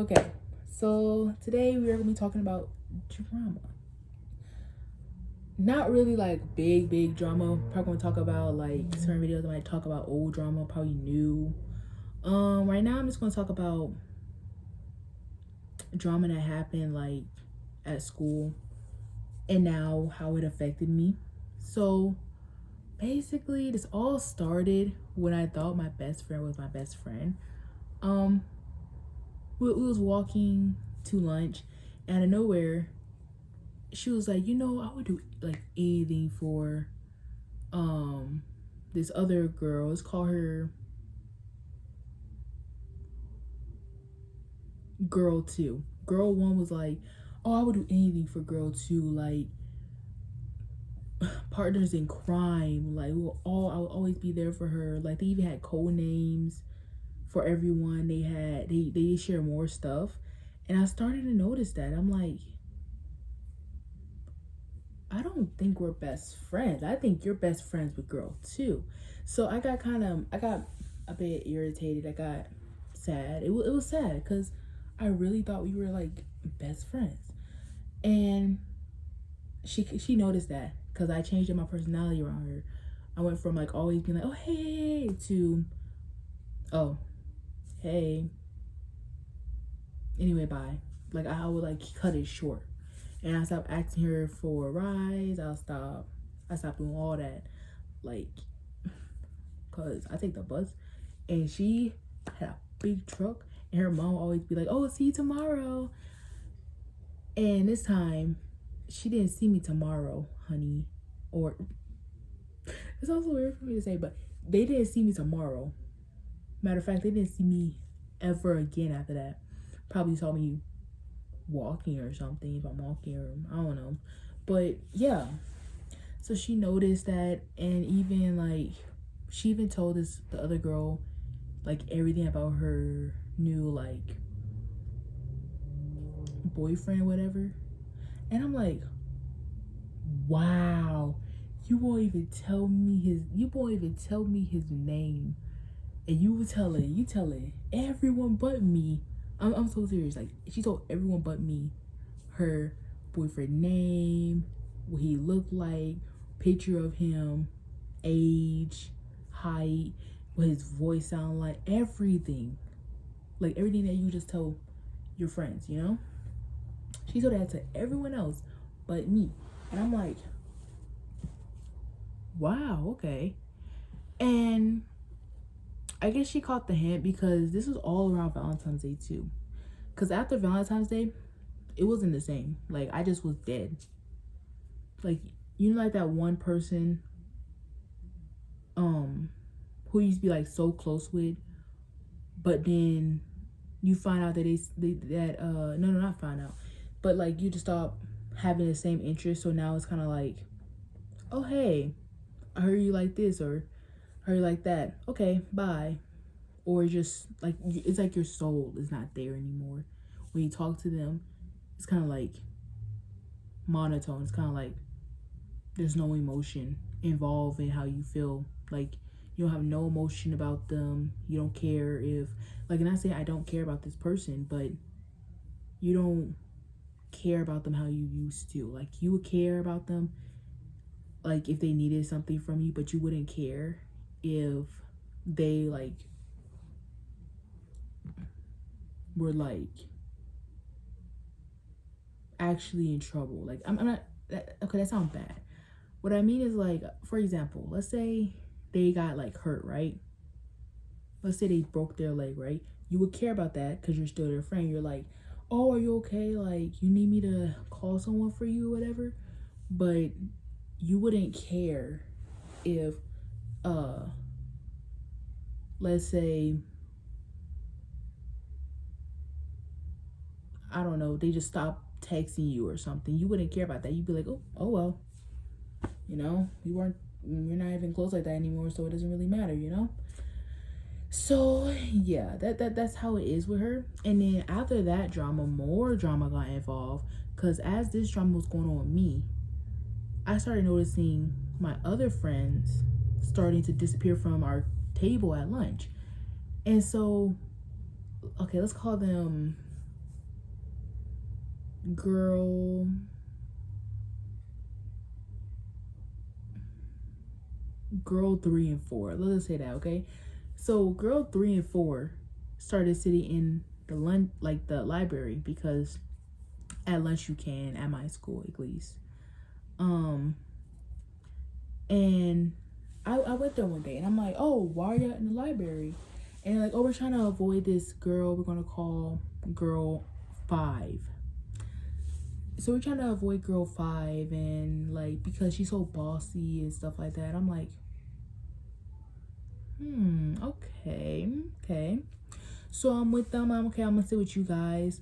Okay, so today we are going to be talking about drama. Not really like big drama. Probably going to talk about like certain videos. I might talk about old drama, probably new. Right now I'm just going to talk about drama that happened like at school and now how it affected me. So basically, this all started when I thought my best friend was my best friend. Um, we was walking to lunch, and out of nowhere, she was like, I would do like anything for this other girl. Let's call her girl two. Girl one was like, oh, I would do anything for girl two, like partners in crime. Like I would always be there for her. Like they even had code names for everyone. They share more stuff. And I started to notice that. I'm like, I don't think we're best friends. I think you're best friends with girl too. So I got a bit irritated. I got sad. It was sad because I really thought we were like best friends. And she noticed that because I changed my personality around her. I went from like always being like, oh hey, to oh hey. Anyway, bye. Like I would like cut it short. And I stopped asking her for rides. I stopped doing all that. Like, cause I take the bus, and she had a big truck, and her mom would always be like, "Oh, see you tomorrow." And this time, she didn't see me tomorrow, honey. Or it's also weird for me to say, but they didn't see me tomorrow. Matter of fact, they didn't see me ever again after that. Probably saw me walking or something, if I'm walking, or I don't know. But yeah, so she noticed that, and even like she even told the other girl like everything about her new like boyfriend or whatever. And I'm like, wow, you won't even tell me his name, and you telling everyone but me. I'm so serious. Like she told everyone but me her boyfriend name, what he looked like, picture of him, age, height, what his voice sound like, everything. Like everything that you just tell your friends, She told that to everyone else but me. And I'm like, wow, okay. And I guess she caught the hint because this was all around Valentine's Day too. Because after Valentine's Day, it wasn't the same. Like, I just was dead. Like, like that one person who you used to be like so close with, but then you find out that no, not find out, but like you just stop having the same interest. So now it's kind of like, oh hey, I heard you like this, or I heard you like that. Okay, bye. Or just like it's like your soul is not there anymore. When you talk to them, it's kind of like monotone. It's kind of like there's no emotion involved in how you feel. Like you don't have no emotion about them. You don't care if, like, and I say I don't care about this person, but you don't care about them how you used to. Like you would care about them like if they needed something from you, but you wouldn't care if they like were like actually in trouble. Like I'm not okay, that sounds bad. What I mean is, like, for example, let's say they got like hurt, right? Let's say they broke their leg, right? You would care about that because you're still their friend. You're like, oh, are you okay? Like, you need me to call someone for you or whatever. But you wouldn't care if let's say, I don't know, they just stopped texting you or something. You wouldn't care about that. You'd be like, oh well, you're not even close like that anymore, so it doesn't really matter. So yeah, that's how it is with her. And then after that drama, more drama got involved, because as this drama was going on with me, I started noticing my other friends starting to disappear from our table at lunch. And so, okay, let's call them girl girl 3 and 4. Let's say that, okay? So girl 3 and 4 started sitting in the lunch, like the library, because at lunch you can, at my school at least. And I went there one day and I'm like, oh, why are you in the library? And like, oh, we're trying to avoid this girl we're gonna call girl 5. So we're trying to avoid girl 5, and like, because she's so bossy and stuff like that. I'm like, okay. So I'm with them. I'm gonna sit with you guys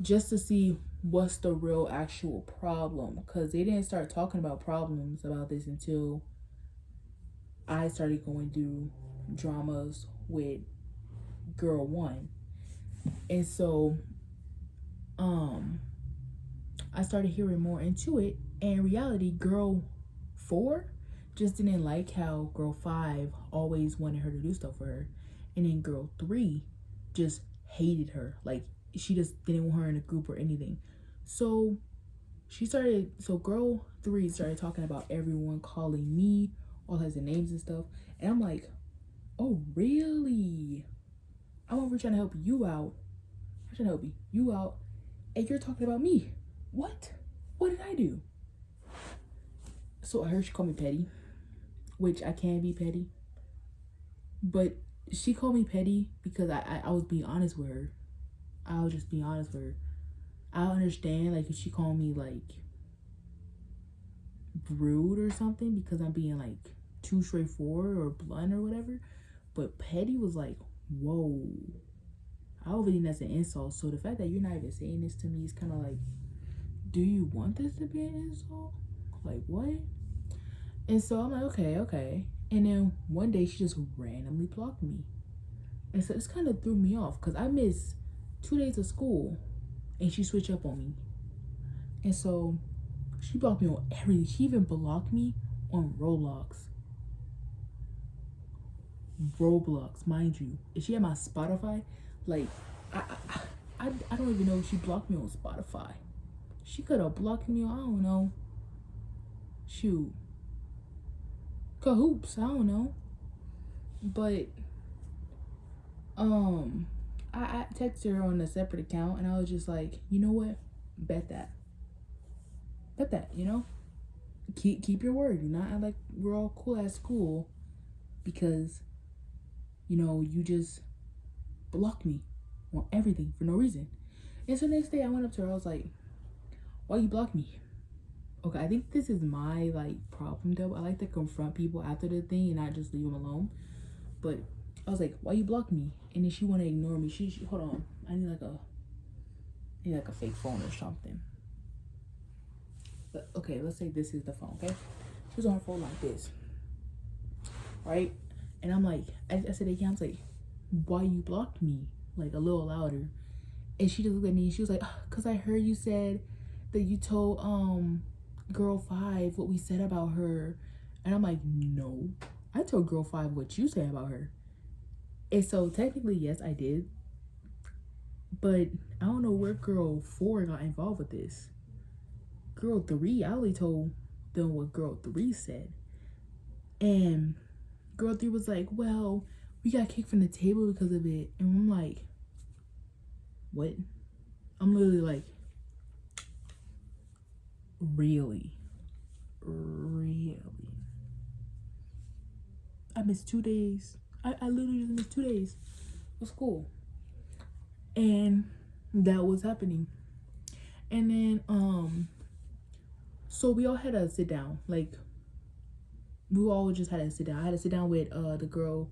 just to see what's the real actual problem, because they didn't start talking about problems about this until I started going through dramas with girl 1. And so I started hearing more into it, and in reality, girl 4 just didn't like how girl 5 always wanted her to do stuff for her, and then girl 3 just hated her. Like, she just didn't want her in a group or anything. So girl 3 started talking about everyone, calling me all kinds of names and stuff, and I'm like, oh really? I'm over trying to help you out. I'm trying to help you out, and you're talking about me. What did I do? So I heard she called me petty, which I can be petty, but she called me petty because I was being honest with her. I was just being honest with her. I understand, like, if she called me like rude or something because I'm being like too straightforward or blunt or whatever, but petty was like, whoa. I don't think that's an insult. So the fact that you're not even saying this to me is kind of like, do you want this to be an insult? Like, what? And so I'm like, okay. And then one day she just randomly blocked me. And so this kind of threw me off because I missed 2 days of school and she switched up on me. And so she blocked me on everything. She even blocked me on Roblox. Roblox, mind you. Is she at my Spotify? Like, I don't even know if she blocked me on Spotify. She could have blocked me on, I don't know. Shoot. Cahoops, I don't know. But I texted her on a separate account and I was just like, you know what? Bet that, you know? Keep your word. Do not act like we're all cool at school because, you know, you just blocked me on everything for no reason. And so next day I went up to her, I was like, why you block me? Okay, I think this is my like problem though. I like to confront people after the thing and not just leave them alone. But I was like, why you block me? And then she want to ignore me. She hold on. I need like a fake phone or something. But okay, let's say this is the phone, okay? She was on her phone like this. Right? And I'm like, I said again, I was like, why you blocked me? Like a little louder. And she just looked at me and she was like, cause I heard you said that you told girl 5 what we said about her. And I'm like, no, I told girl 5 what you said about her. And so technically, yes, I did. But I don't know where girl 4 got involved with this. Girl 3, I only told them what girl 3 said. And girl 3 was like, well, we got kicked from the table because of it. And I'm like, what? I'm literally like, really? I missed 2 days. I literally just missed 2 days of school. And that was happening. And then, so we all had to sit down. Like, we all just had to sit down. I had to sit down with the girl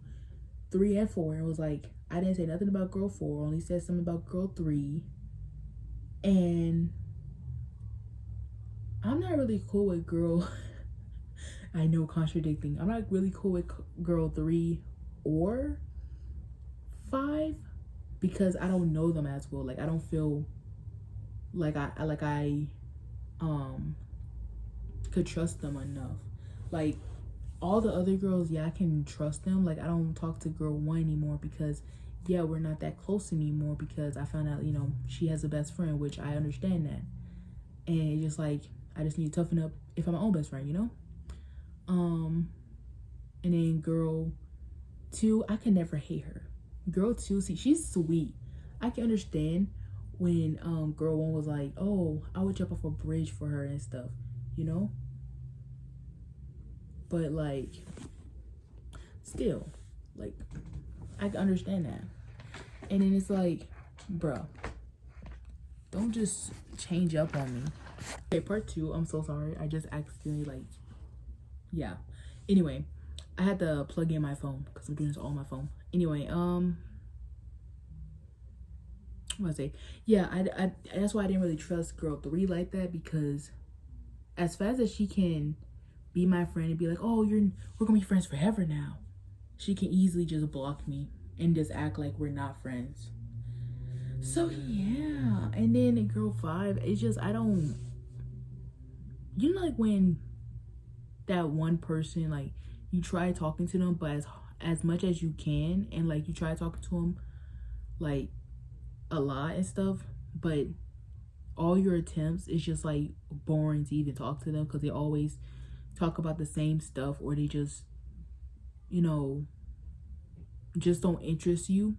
3 and 4. And it was like, I didn't say nothing about girl 4. Only said something about girl 3. And I'm not really cool with girl. I know, contradicting. I'm not really cool with girl 3 or 5 because I don't know them as well. Like, I don't feel like I could trust them enough. Like, all the other girls, yeah, I can trust them. Like, I don't talk to girl 1 anymore because, yeah, we're not that close anymore because I found out, you know, she has a best friend, which I understand that. And it's just like, I just need to toughen up if I'm my own best friend, you know? And then girl 2, I can never hate her. Girl 2, see, she's sweet. I can understand when girl 1 was like, oh, I would jump off a bridge for her and stuff, you know? But like, still, like, I can understand that. And then it's like, bruh, don't just change up on me. Okay, part 2, I'm so sorry. I just accidentally, like, yeah. Anyway, I had to plug in my phone because I'm doing this all on my phone. Anyway, what I say? Yeah, I that's why I didn't really trust girl 3 like that, because as fast as she can be my friend and be like, oh, we're gonna be friends forever now, she can easily just block me and just act like we're not friends. So yeah, and then in girl 5, it's just, I don't, you know, like when that one person, like, you try talking to them, but as much as you can, and like you try talking to them like a lot and stuff, but all your attempts is just like boring to even talk to them, because they always talk about the same stuff, or they just, you know, just don't interest you.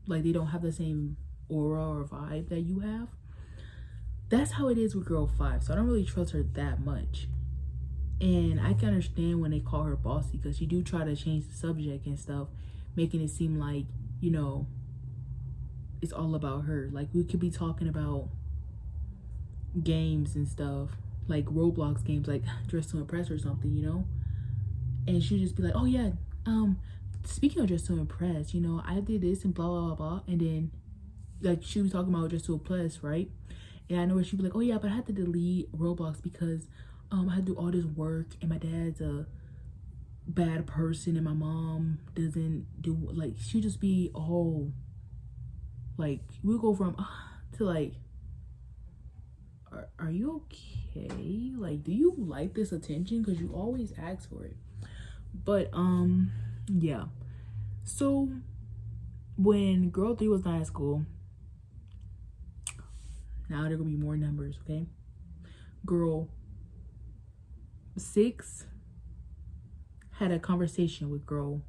Like, they don't have the same aura or vibe that you have. That's how it is with girl 5. So I don't really trust her that much. And I can understand when they call her bossy, because she do try to change the subject and stuff, making it seem like, you know, it's all about her. Like, we could be talking about games and stuff, like Roblox games, like Dress to Impress or something, you know? And she'd just be like, oh yeah, speaking of Dress to Impress, you know, I did this and blah, blah, blah, blah. And then, like, she was talking about Dress to Impress, right? And I know where she'd be like, oh yeah, but I had to delete Roblox because I had to do all this work, and my dad's a bad person, and my mom doesn't do, like, she'd just be all, like, we'll go from to like, are you okay? Like, do you like this attention? Because you always ask for it. But yeah. So when girl 3 was not at school, now there gonna be more numbers, okay? Girl 6 had a conversation with girl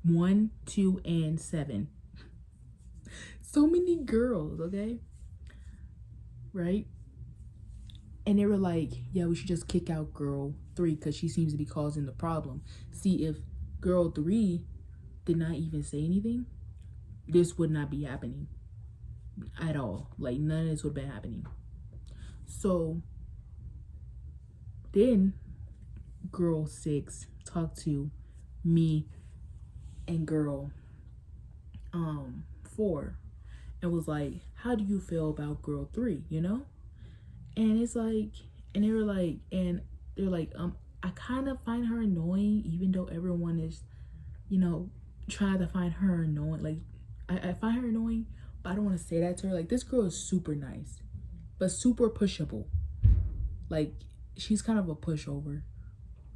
1, 2, and 7. So many girls, okay? Right? And they were like, yeah, we should just kick out girl 3 because she seems to be causing the problem. See, if girl 3 did not even say anything, this would not be happening at all. Like, none of this would have been happening. So then girl 6 talked to me and girl 4 and was like, how do you feel about girl 3, you know? And it's like, and they were like, and they're like, I kind of find her annoying, even though everyone is, you know, trying to find her annoying. Like, I find her annoying, but I don't want to say that to her. Like, this girl is super nice, but super pushable. Like, she's kind of a pushover.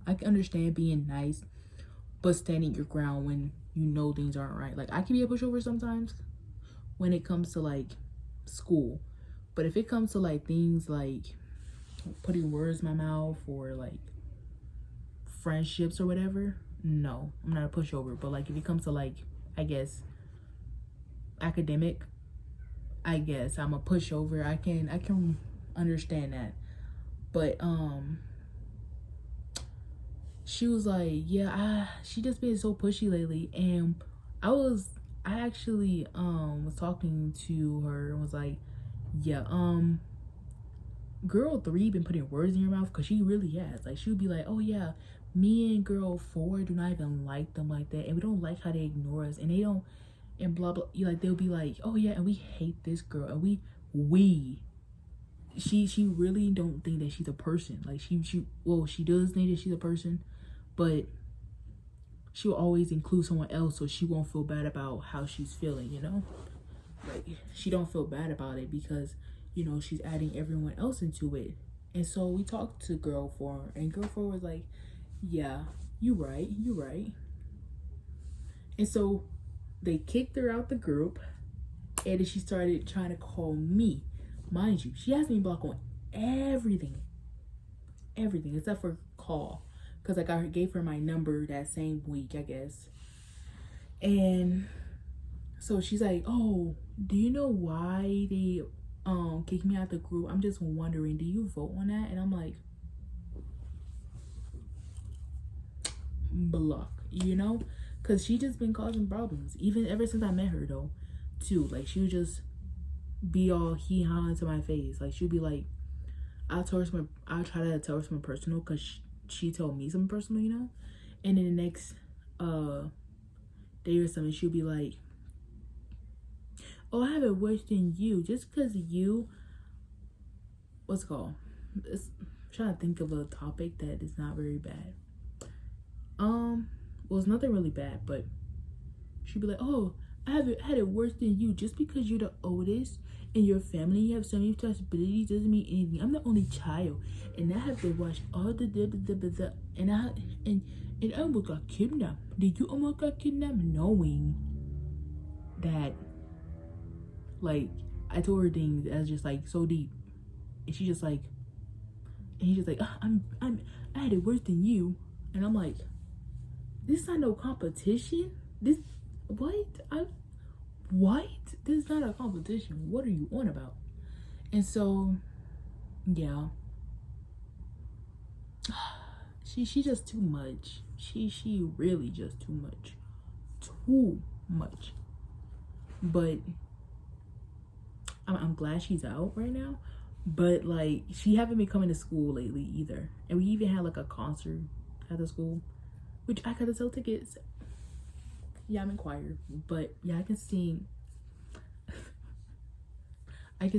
I can understand being nice, but standing your ground when you know things aren't right. Like, I can be a pushover sometimes when it comes to, like, school. But if it comes to, like, things like putting words in my mouth or, like, friendships or whatever, no, I'm not a pushover. But, like, if it comes to, like, I guess, academic, I guess I'm a pushover. I can understand that. But, she was like, yeah, she just been so pushy lately. And I actually was talking to her and was like, yeah, girl 3 been putting words in your mouth, because she really has. Like, she would be like, oh yeah, me and girl 4 do not even like them like that, and we don't like how they ignore us, and they don't, and blah blah. Like, they'll be like, oh yeah, and we hate this girl, and she really don't think that she's a person. Like, she does think that she's a person, but she'll always include someone else so she won't feel bad about how she's feeling, you know? Like, she don't feel bad about it because, you know, she's adding everyone else into it. And so we talked to girl 4, and girl 4 was like, yeah, you're right. And so they kicked her out the group, and then she started trying to call me. Mind you, she has me blocked on everything except for call, because like I gave her my number that same week, I guess. And so she's like, oh, do you know why they kicked me out the group? I'm just wondering, do you vote on that? And I'm like, block, you know, because she just been causing problems even ever since I met her though too. Like she would just be all hee-haw into my face. Like she'd be like, I'll try to tell her something personal because she told me something personal, you know. And then the next day or something, she'll be like, oh, I have it worse than you, just because you, what's it called, I'm trying to think of a topic that is not very bad. Well, it's nothing really bad, but she'd be like, oh, I haven't had it worse than you, just because you're the oldest in your family, you have so many responsibilities, doesn't mean anything. I'm the only child, and I have to watch all the and I almost got kidnapped. Did you almost got kidnapped? Knowing that, like, I told her things that's just like so deep, and she just like, and he's just like, I had it worse than you, and I'm like, this is not no competition. This what? This is not a competition. What are you on about? And so, yeah, she just too much. She really just too much. But I'm glad she's out right now. But like, she haven't been coming to school lately either. And we even had like a concert at the school, which I gotta sell tickets. Yeah, I'm in choir, but yeah, I can sing. I'm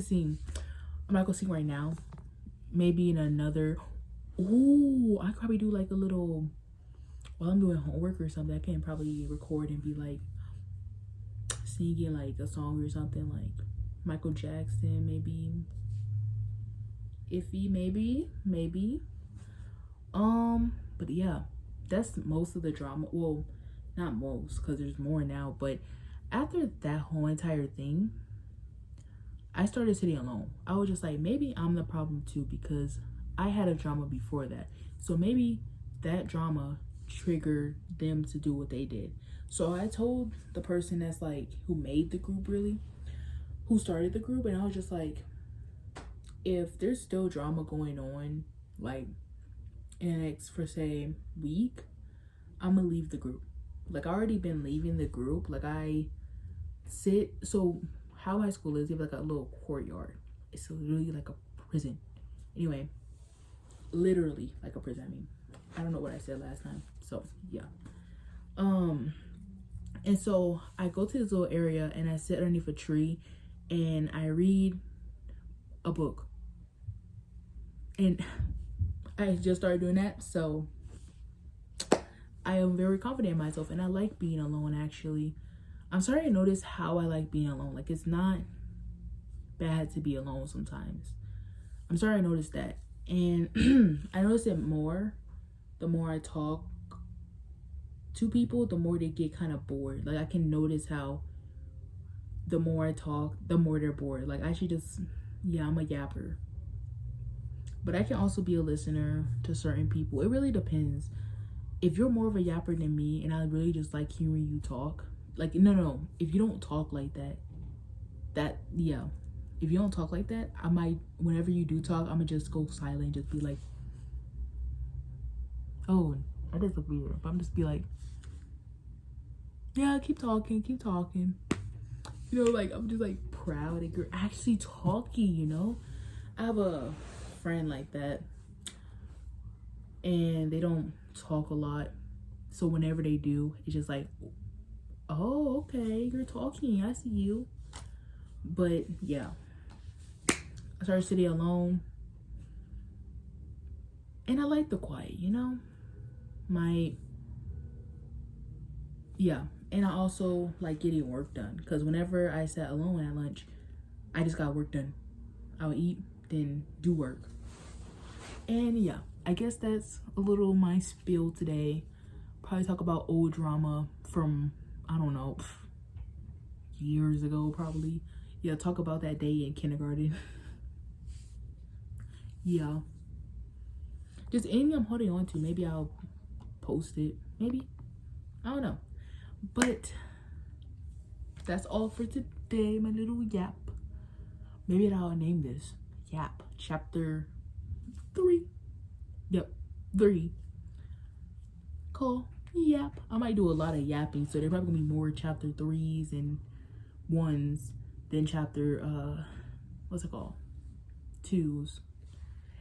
not gonna sing right now. Maybe in another. Ooh, I could probably do like a little while I'm doing homework or something. I can probably record and be like singing like a song or something, like Michael Jackson, maybe. Iffy, maybe. But yeah, that's most of the drama. Well, not most, because there's more now, but after that whole entire thing, I started sitting alone. I was just like, maybe I'm the problem too, because I had a drama before that. So maybe that drama triggered them to do what they did. So I told the person that's like, who made the group really, who started the group, and I was just like, if there's still drama going on, like in the next, for say, week, I'm gonna leave the group. Like, I already been leaving the group. Like, so how high school is, you have like a little courtyard. It's literally like a prison. Anyway, literally like a prison. I mean, I don't know what I said last time. So yeah. And so I go to this little area and I sit underneath a tree and I read a book. And I just started doing that, so I am very confident in myself and I like being alone. Actually, I'm starting to notice how I like being alone. Like, it's not bad to be alone sometimes. I'm starting to notice that. And I notice it more the more I talk to people, the more they get kind of bored. Like, I can notice how the more I talk, the more they're bored. Like, I should just, yeah, I'm a yapper. But I can also be a listener to certain people. It really depends. If you're more of a yapper than me and I really just like hearing you talk, like, no, if you don't talk like that, yeah. If you don't talk like that, I might, whenever you do talk, I'm gonna just go silent, just be like, oh, that is weird. But I'm just be like, yeah, keep talking. You know, like, I'm just like proud that you're actually talking, you know? I have a friend like that and they don't talk a lot. So whenever they do, it's just like, oh, okay, you're talking, I see you. But yeah, I started sitting alone and I like the quiet, you know? Yeah, and I also like getting work done, because whenever I sat alone at lunch, I just got work done. I would eat, then do work. And yeah, I guess that's a little my spiel today. Probably talk about old drama from, I don't know, years ago probably. Yeah, talk about that day in kindergarten. yeah, just anything I'm holding on to. Maybe I'll post it. Maybe, I don't know. But that's all for today, my little yap. Maybe I'll name this Yap Chapter 3. Yep, 3. Cool. Yap. I might do a lot of yapping, so there probably gonna be more chapter 3s and 1s than chapter what's it called? 2s.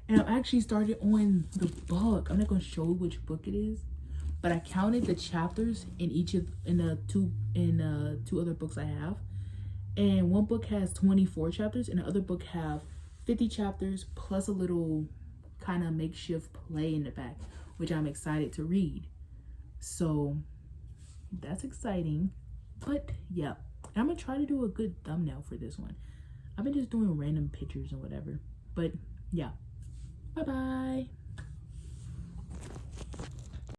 And I'm actually started on the book. I'm not gonna show which book it is, but I counted the chapters in each of two other books I have. And one book has 24 chapters and the other book have 50 chapters plus a little kind of makeshift play in the back, which I'm excited to read. So that's exciting. But yeah, I'm gonna try to do a good thumbnail for this one. I've been just doing random pictures and whatever. But yeah, bye bye.